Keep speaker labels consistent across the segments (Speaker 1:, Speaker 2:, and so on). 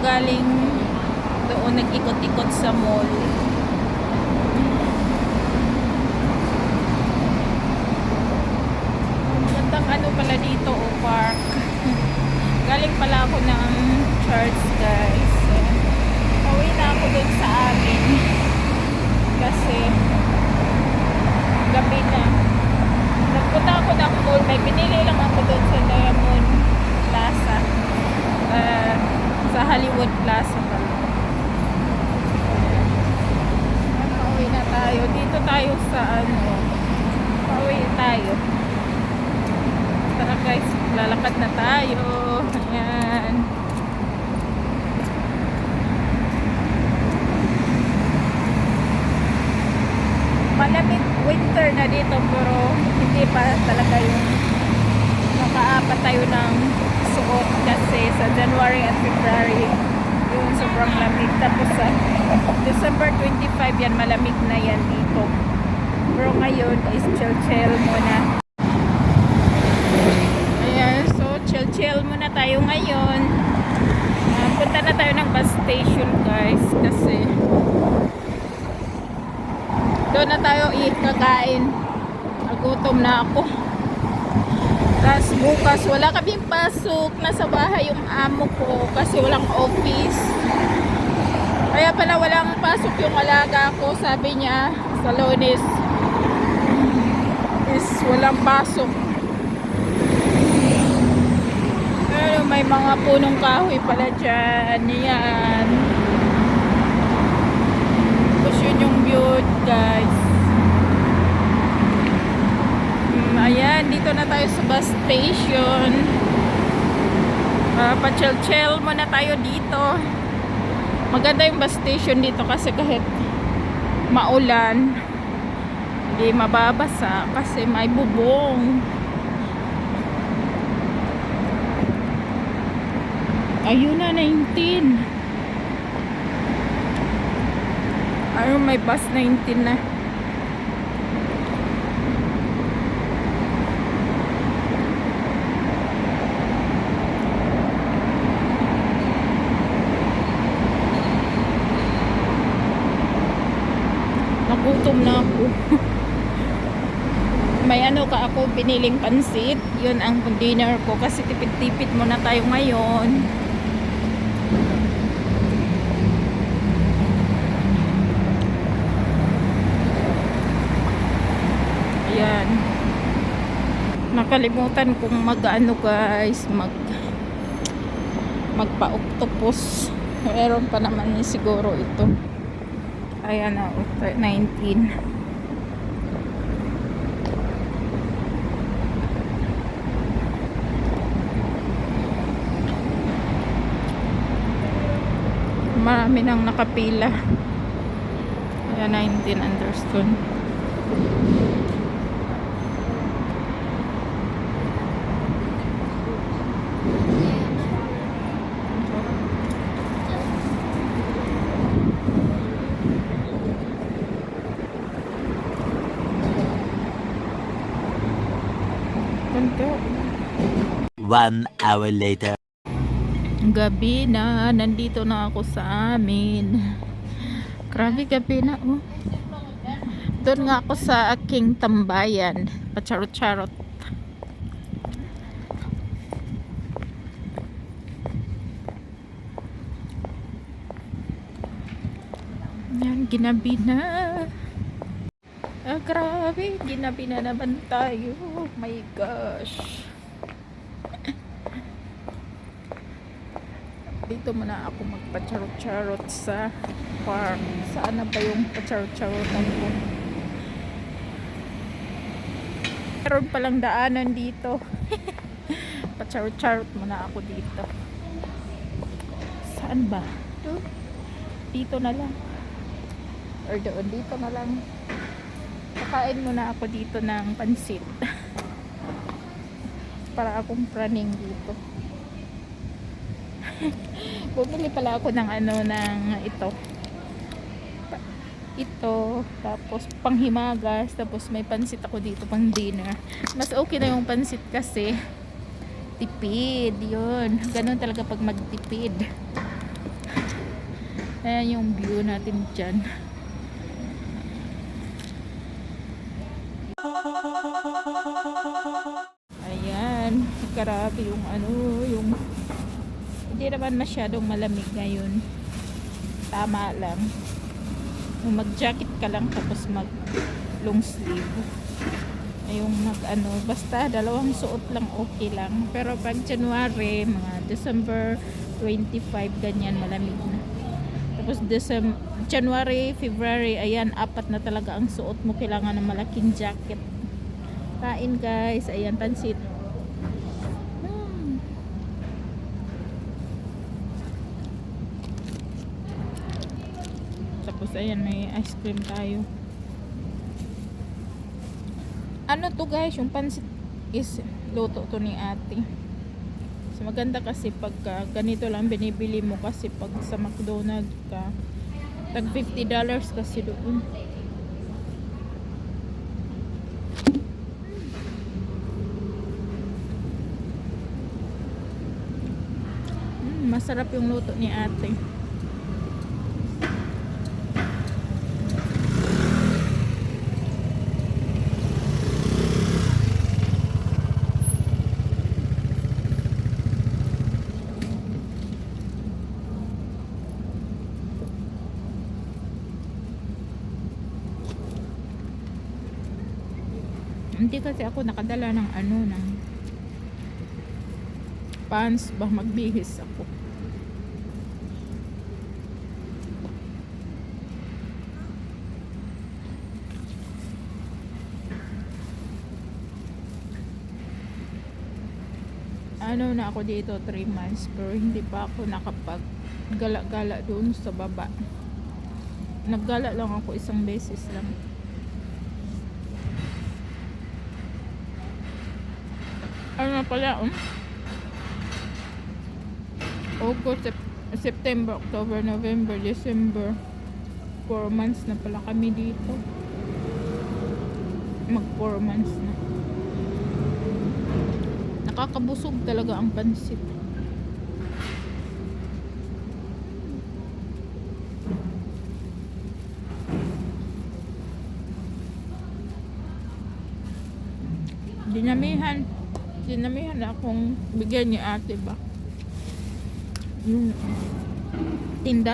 Speaker 1: Galing doon, nag-ikot-ikot sa mall. Magandang ano pala dito, park. Galing pala ako ng church, guys. Pauwi na ako doon sa amin kasi gabi na. Nagpunta ako ng mall, may binili lang ako doon sa Diamond Plaza, sa Hollywood Plaza pala. Pauwi na tayo. Dito tayo sa ano. Pauwi tayo. Tara guys, lalakad na tayo. Ayan. Malamig winter na dito pero hindi pa talaga yung makaapat tayo ng suot kasi sa January at February yung sobrang lamig, tapos sa December 25 yan malamig na yan dito, pero ngayon is chill muna. Ayan, so chill muna tayo ngayon. Punta na tayo ng bus station guys kasi doon na tayo ikakain. Nagutom na ako. Tapos bukas wala kaming pasok, nasa bahay yung amo ko kasi walang office. Kaya pala walang pasok yung alaga ko, sabi niya sa Lunes is walang pasok. Pero may mga punong kahoy pala dyan. Yan. Tapos yun yung view guys. Ayan, dito na tayo sa bus station. Pa-chill muna tayo dito. Maganda yung bus station dito kasi kahit maulan hindi mababasa kasi may bubong. Ayun na, 19. Ayun, may bus 19 na. Nagutom na ako. May ano ka ako, biniling pansit. Yun ang dinner ko kasi tipid-tipid muna tayo ngayon. Ayan. Nakalimutan kong mag-ano guys, magpa-octopus. Meron pa naman siguro ito. Ayan na, 19. Marami nang nakapila. Ayan, 19 understood.
Speaker 2: One hour later.
Speaker 1: Gabi na, nandito na ako sa amin. Grabe gabi na, oh. Doon nga ako sa aking tambayan, pacharot-charot. Yan, ginabi na. Grabe, ginabi na naman tayo. Oh my gosh. Dito muna ako magpacharot-charot sa farm. Saan na ba yung pacharot-charotan ko? Meron palang daanan dito. Pacharot-charot muna ako dito. Saan ba? Dito na lang. Or doon, dito na lang. Kakain muna ako dito ng pansit. Para akong praning dito. Bumili pala ako ng ito, tapos panghimagas, tapos may pansit ako dito pang dinner. Mas okay na yung pansit kasi tipid, yun. Ganun talaga pag magtipid. Ayan yung view natin dyan. Ayan, grabe yung yung hindi naman masyadong malamig ngayon. Tama lang. Yung mag-jacket ka lang tapos mag long sleeve. Ay yung basta dalawang suot lang okay lang. Pero pag January, mga December 25, ganyan malamig na. Tapos January, February, ayan, 4 na talaga ang suot mo. Kailangan ng malaking jacket. Kain guys, ayan, pansit. Tapos ayan, may ice cream tayo. Ano to guys, yung pansit is luto to ni ate. So maganda kasi pagka ganito lang binibili mo, kasi pag sa McDonald's ka tag $50 kasi doon. Masarap yung luto ni ate. Hindi kasi ako nakadala ng ng pants ba, magbihis ako. Na ako dito 3 months pero hindi pa ako nakapag gala-gala doon sa baba. Naggala lang ako isang beses lang. Pala August, September, October, November, December, 4 months na pala kami dito. Mag 4 months na. Nakakabusog talaga ang pansit. Dinamihan akong bigyan ni ate ba. Yung $10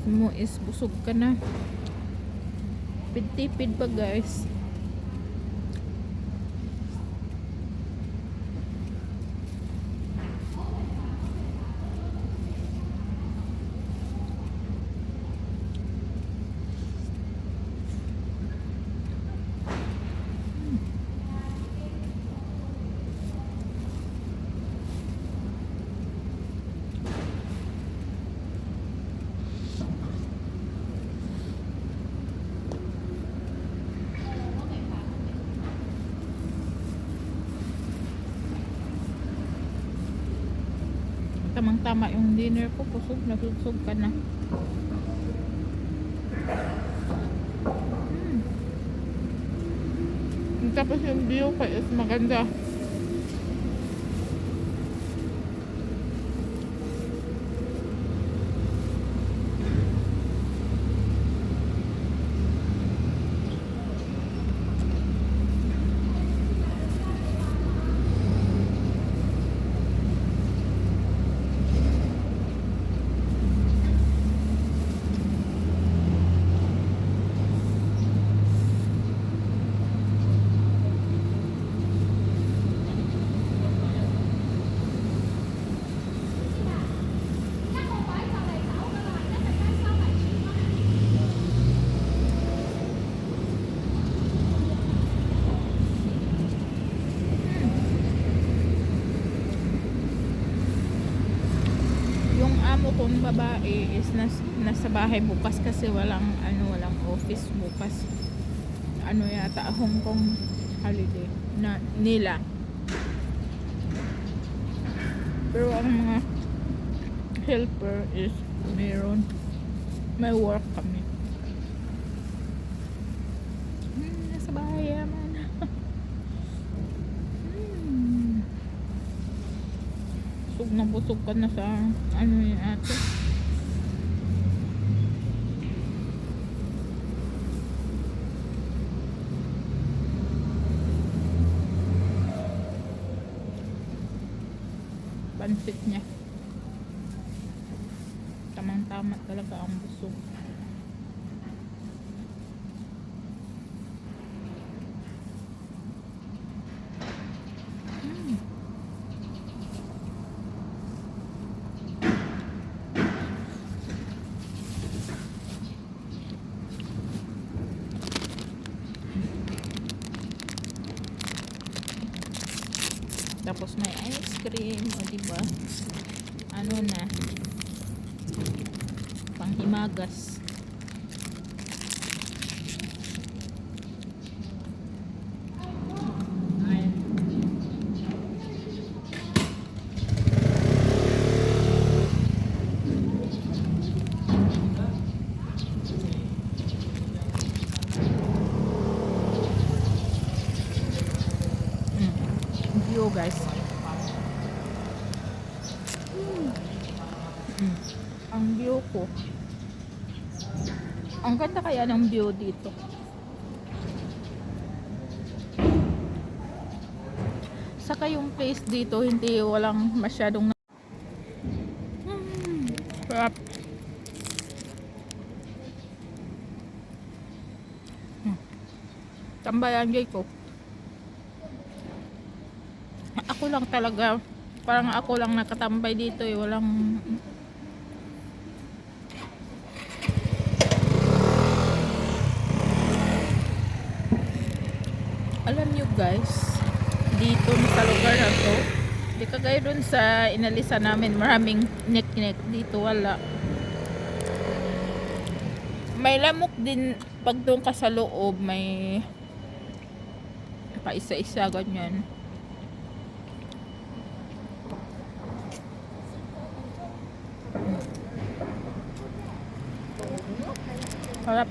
Speaker 1: mo is busog ka na. Tipid pa guys. Tamang-tama yung dinner ko, nabusog ka na. Tapos yung view pa is maganda. Kung babae is nasa bahay bukas kasi walang office bukas. ano yata, Hong Kong holiday na nila. Pero ang mga helper is may work kami. Nasa bahay naman. Busog na busog ka na sa ano yun ate. Pansit niya. Tamang-tama talaga ang busog. Tapos may ice cream, o diba? Ano na? Panghimagas. View guys. Ang view ko. Ang ganda kaya ng view dito. Saka yung place dito hindi walang masyadong sarap. Tambayan gay ko. Ako lang talaga, parang ako lang nakatambay dito eh, walang alam nyo guys, dito sa lugar na to, di kagaya dun sa inalisan namin, maraming nek-nek, dito wala. May lamok din pag doon ka sa loob, may pa isa-isa ganyan. Harap.